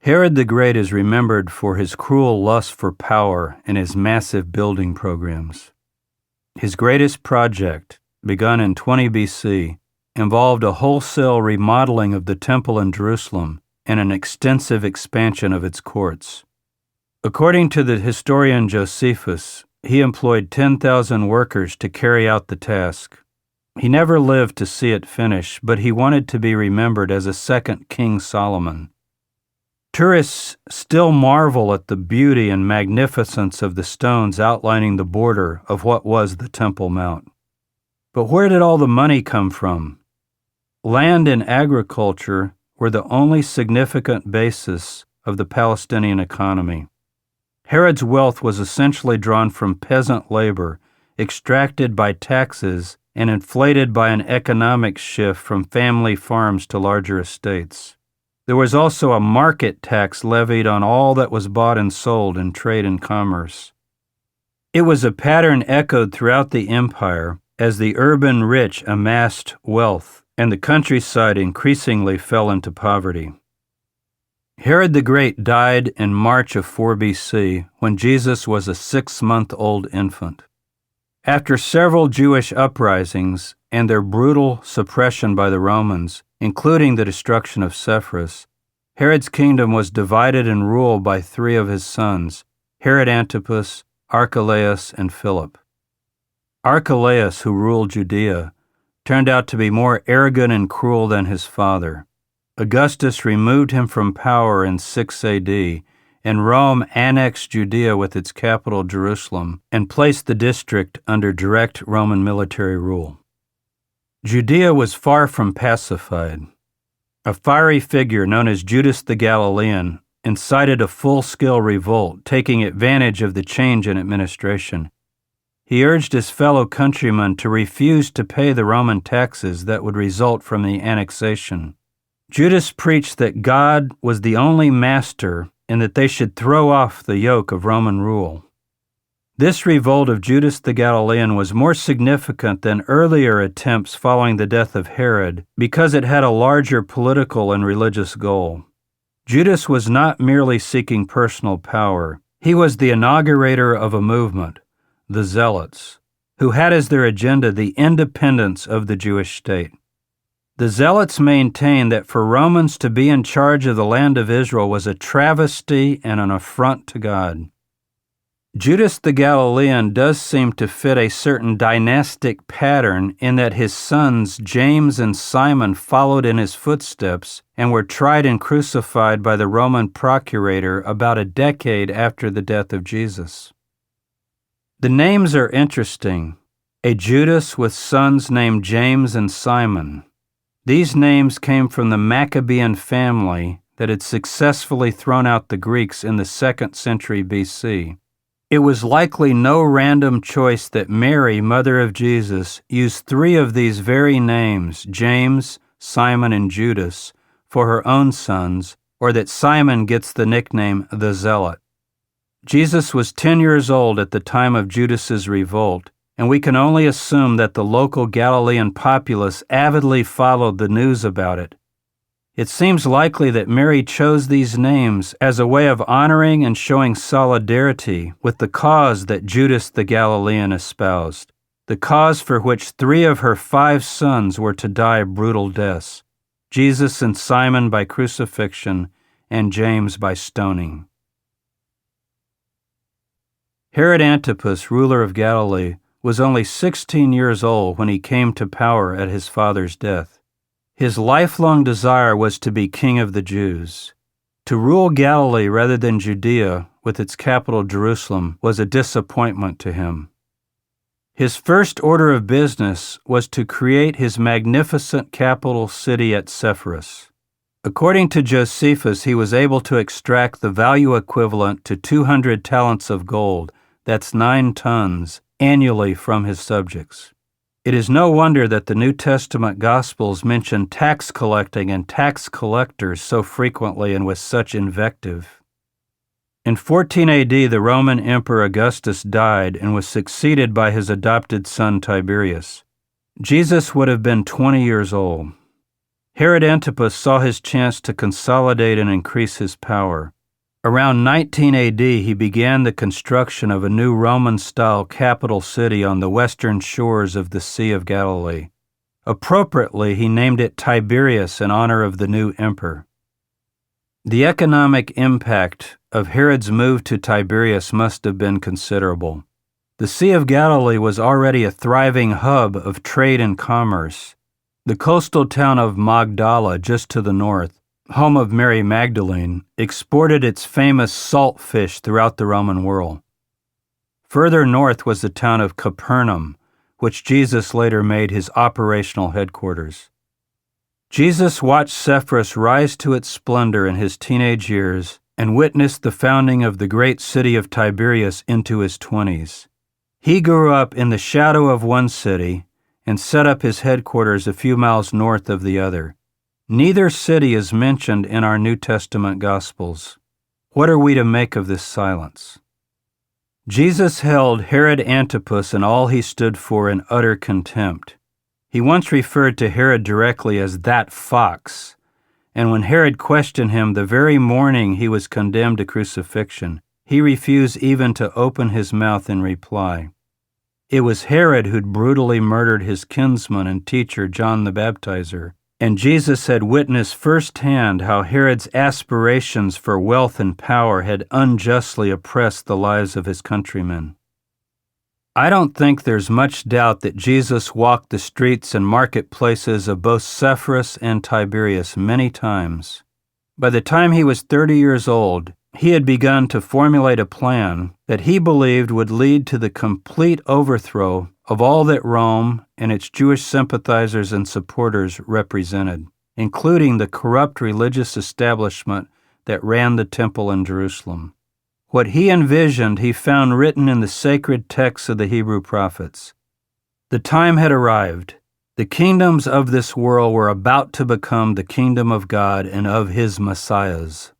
Herod the Great is remembered for his cruel lust for power and his massive building programs. His greatest project, begun in 20 BC, involved a wholesale remodeling of the temple in Jerusalem and an extensive expansion of its courts. According to the historian Josephus, he employed 10,000 workers to carry out the task. He never lived to see it finish, but he wanted to be remembered as a second King Solomon. Tourists still marvel at the beauty and magnificence of the stones outlining the border of what was the Temple Mount. But where did all the money come from? Land and agriculture were the only significant basis of the Palestinian economy. Herod's wealth was essentially drawn from peasant labor, extracted by taxes and inflated by an economic shift from family farms to larger estates. There was also a market tax levied on all that was bought and sold in trade and commerce. It was a pattern echoed throughout the empire as the urban rich amassed wealth and the countryside increasingly fell into poverty. Herod the Great died in March of 4 BC when Jesus was a 6-month-old infant. After several Jewish uprisings and their brutal suppression by the Romans, including the destruction of Sepphoris, Herod's kingdom was divided and ruled by 3 of his sons, Herod Antipas, Archelaus, and Philip. Archelaus, who ruled Judea, turned out to be more arrogant and cruel than his father. Augustus removed him from power in 6 AD, and Rome annexed Judea with its capital Jerusalem and placed the district under direct Roman military rule. Judea was far from pacified. A fiery figure known as Judas the Galilean incited a full-scale revolt, taking advantage of the change in administration. He urged his fellow countrymen to refuse to pay the Roman taxes that would result from the annexation. Judas preached that God was the only master and that they should throw off the yoke of Roman rule. This revolt of Judas the Galilean was more significant than earlier attempts following the death of Herod because it had a larger political and religious goal. Judas was not merely seeking personal power. He was the inaugurator of a movement, the Zealots, who had as their agenda the independence of the Jewish state. The Zealots maintained that for Romans to be in charge of the land of Israel was a travesty and an affront to God. Judas the Galilean does seem to fit a certain dynastic pattern in that his sons James and Simon followed in his footsteps and were tried and crucified by the Roman procurator about a decade after the death of Jesus. The names are interesting. A Judas with sons named James and Simon. These names came from the Maccabean family that had successfully thrown out the Greeks in the 2nd century BC. It was likely no random choice that Mary, mother of Jesus, used 3 of these very names, James, Simon, and Judas, for her own sons, or that Simon gets the nickname the Zealot. Jesus was 10 years old at the time of Judas's revolt, and we can only assume that the local Galilean populace avidly followed the news about it. It seems likely that Mary chose these names as a way of honoring and showing solidarity with the cause that Judas the Galilean espoused, the cause for which 3 of her 5 sons were to die brutal deaths, Jesus and Simon by crucifixion and James by stoning. Herod Antipas, ruler of Galilee, was only 16 years old when he came to power at his father's death. His lifelong desire was to be king of the Jews. To rule Galilee rather than Judea, with its capital Jerusalem, was a disappointment to him. His first order of business was to create his magnificent capital city at Sepphoris. According to Josephus, he was able to extract the value equivalent to 200 talents of gold, that's 9 tons, annually from his subjects. It is no wonder that the New Testament Gospels mention tax collecting and tax collectors so frequently and with such invective. In 14 AD, the Roman Emperor Augustus died and was succeeded by his adopted son Tiberius. Jesus would have been 20 years old. Herod Antipas saw his chance to consolidate and increase his power. Around 19 AD, he began the construction of a new Roman-style capital city on the western shores of the Sea of Galilee. Appropriately, he named it Tiberias in honor of the new emperor. The economic impact of Herod's move to Tiberias must have been considerable. The Sea of Galilee was already a thriving hub of trade and commerce. The coastal town of Magdala, just to the north, home of Mary Magdalene, exported its famous salt fish throughout the Roman world. Further north was the town of Capernaum, which Jesus later made his operational headquarters. Jesus watched Sepphoris rise to its splendor in his teenage years and witnessed the founding of the great city of Tiberias into his 20s. He grew up in the shadow of one city and set up his headquarters a few miles north of the other. Neither city is mentioned in our New Testament Gospels. What are we to make of this silence? Jesus held Herod Antipas and all he stood for in utter contempt. He once referred to Herod directly as that fox, and when Herod questioned him the very morning he was condemned to crucifixion, he refused even to open his mouth in reply. It was Herod who'd brutally murdered his kinsman and teacher John the Baptizer, and Jesus had witnessed firsthand how Herod's aspirations for wealth and power had unjustly oppressed the lives of his countrymen. I don't think there's much doubt that Jesus walked the streets and marketplaces of both Sepphoris and Tiberias many times. By the time he was 30 years old, he had begun to formulate a plan that he believed would lead to the complete overthrow of all that Rome and its Jewish sympathizers and supporters represented, including the corrupt religious establishment that ran the temple in Jerusalem. What he envisioned, he found written in the sacred texts of the Hebrew prophets. The time had arrived. The kingdoms of this world were about to become the kingdom of God and of his messiahs.